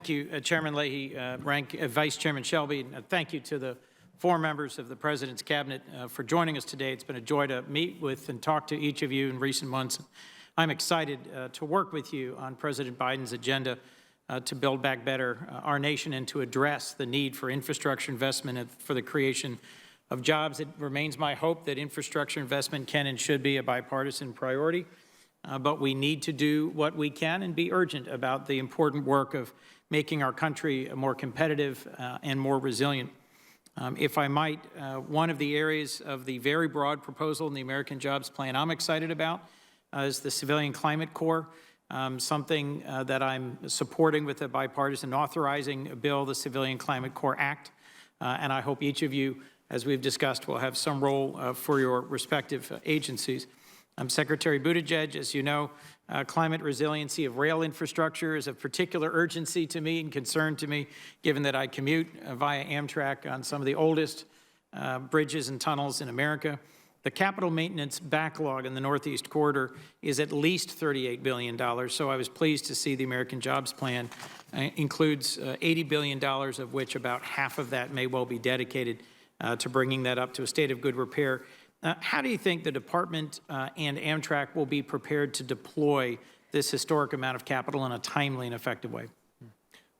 Thank you, Chairman Leahy, Vice Chairman Shelby. Thank you to the 4 members of the President's Cabinet for joining us today. It's been a joy to meet with and talk to each of you in recent months. I'm excited to work with you on President Biden's agenda to build back better our nation and to address the need for infrastructure investment and for the creation of jobs. It remains my hope that infrastructure investment can and should be a bipartisan priority, but we need to do what we can and be urgent about the important work of making our country more competitive and more resilient. If I might, one of the areas of the very broad proposal in the American Jobs Plan I'm excited about is the Civilian Climate Corps, something that I'm supporting with a bipartisan authorizing a bill, the Civilian Climate Corps Act, and I hope each of you, as we've discussed, will have some role for your respective agencies. Secretary Buttigieg, as you know, climate resiliency of rail infrastructure is of particular urgency to me and concern to me, given that I commute via Amtrak on some of the oldest bridges and tunnels in America. The capital maintenance backlog in the Northeast Corridor is at least $38 billion, so I was pleased to see the American Jobs Plan includes $80 billion, of which about half of that may well be dedicated to bringing that up to a state of good repair. How do you think the Department and Amtrak will be prepared to deploy this historic amount of capital in a timely and effective way?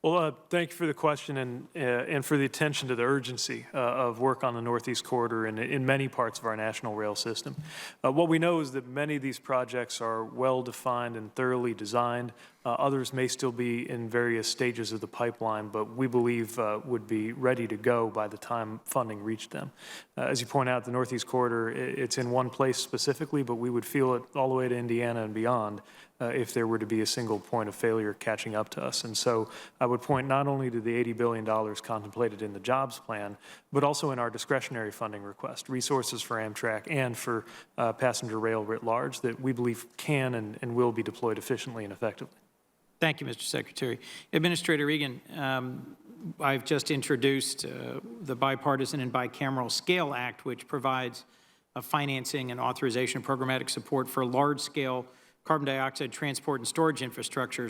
Well, thank you for the question and for the attention to the urgency of work on the Northeast Corridor and in many parts of our national rail system. What we know is that many of these projects are well-defined and thoroughly designed. Others may still be in various stages of the pipeline, but we believe would be ready to go by the time funding reached them. As you point out, the Northeast Corridor, it's in one place specifically, but we would feel it all the way to Indiana and beyond if there were to be a single point of failure catching up to us. And so I would point not only to the $80 billion contemplated in the jobs plan, but also in our discretionary funding request, resources for Amtrak and for passenger rail writ large that we believe can and will be deployed efficiently and effectively. Thank you, Mr. Secretary. Administrator Regan, I've just introduced the Bipartisan and Bicameral SCALE Act, which provides financing and authorization of programmatic support for large-scale carbon dioxide transport and storage infrastructure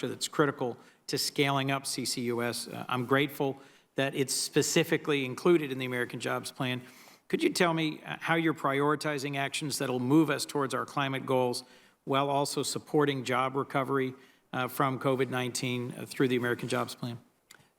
that's critical to scaling up CCUS. I'm grateful that it's specifically included in the American Jobs Plan. Could you tell me how you're prioritizing actions that will move us towards our climate goals while also supporting job recovery from COVID-19 through the American Jobs Plan?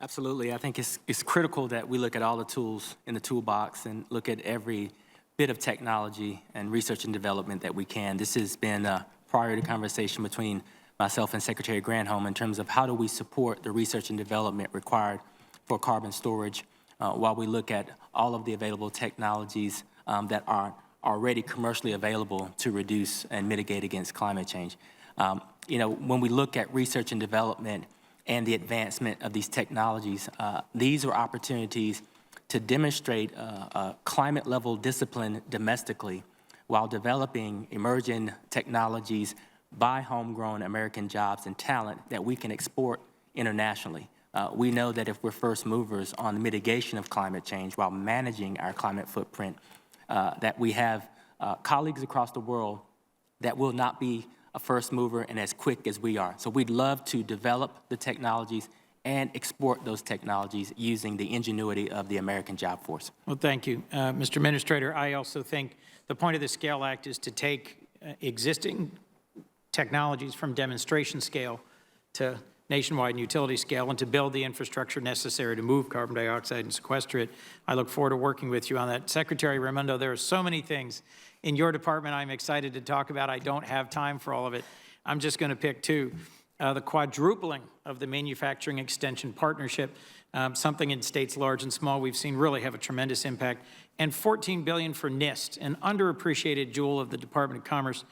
Absolutely. I think it's critical that we look at all the tools in the toolbox and look at every bit of technology and research and development that we can. This has been a priority conversation between myself and Secretary Granholm in terms of how do we support the research and development required for carbon storage while we look at all of the available technologies that are already commercially available to reduce and mitigate against climate change. You know, when we look at research and development and the advancement of these technologies, these are opportunities to demonstrate a climate-level discipline domestically while developing emerging technologies by homegrown American jobs and talent that we can export internationally. We know that if we're first movers on the mitigation of climate change while managing our climate footprint, that we have colleagues across the world that will not be a first mover and as quick as we are. So we'd love to develop the technologies and export those technologies using the ingenuity of the American job force. Well, thank you. Mr. Administrator, I also think the point of the SCALE Act is to take existing technologies from demonstration scale to nationwide and utility scale and to build the infrastructure necessary to move carbon dioxide and sequester it. I look forward to working with you on that. Secretary Raimondo, there are so many things in your department I'm excited to talk about. I don't have time for all of it. I'm just going to pick 2. The quadrupling of the Manufacturing Extension Partnership, something in states large and small we've seen really have a tremendous impact, and $14 billion for NIST, an underappreciated jewel of the Department of Commerce,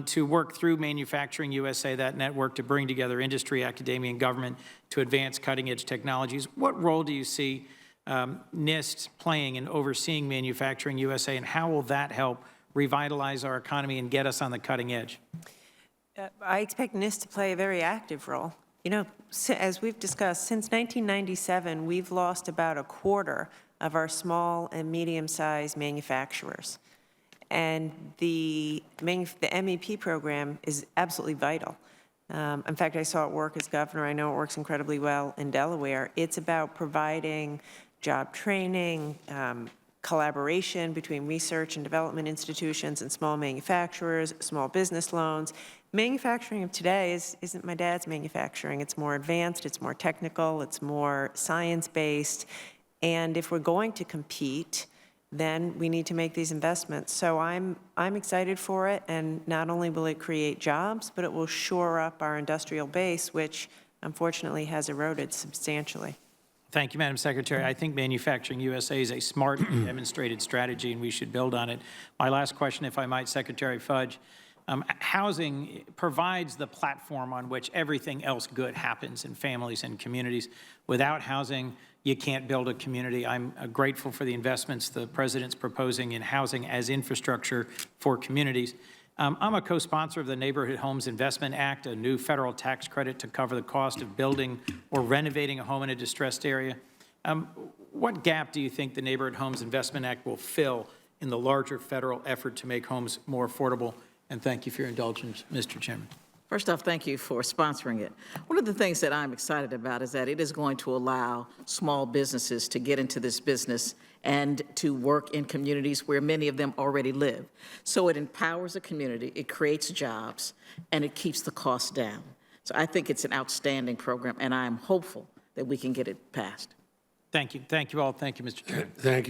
to work through Manufacturing USA, that network, to bring together industry, academia, and government to advance cutting-edge technologies. What role do you see NIST playing in overseeing Manufacturing USA, and how will that help revitalize our economy and get us on the cutting edge? I expect NIST to play a very active role. You know, as we've discussed, since 1997, we've lost about a quarter of our small and medium-sized manufacturers. And the MEP program is absolutely vital. In fact, I saw it work as governor. I know it works incredibly well in Delaware. It's about providing job training, collaboration between research and development institutions and small manufacturers, small business loans. Manufacturing of today isn't my dad's manufacturing. It's more advanced, it's more technical, it's more science-based. And if we're going to compete, then we need to make these investments. So I'm excited for it, and not only will it create jobs, but it will shore up our industrial base, which unfortunately has eroded substantially. Thank you, Madam Secretary. I think Manufacturing USA is a smart and demonstrated strategy, and we should build on it. My last question, if I might, Secretary Fudge. Housing provides the platform on which everything else good happens in families and communities. Without housing, you can't build a community. I'm grateful for the investments the President's proposing in housing as infrastructure for communities. I'm a co-sponsor of the Neighborhood Homes Investment Act, a new federal tax credit to cover the cost of building or renovating a home in a distressed area. What gap do you think the Neighborhood Homes Investment Act will fill in the larger federal effort to make homes more affordable? And thank you for your indulgence, Mr. Chairman. First off, thank you for sponsoring it. One of the things that I'm excited about is that it is going to allow small businesses to get into this business and to work in communities where many of them already live. So it empowers a community, it creates jobs, and it keeps the costs down. So I think it's an outstanding program, and I'm hopeful that we can get it passed. Thank you. Thank you all. Thank you, Mr. Chairman. Thank you.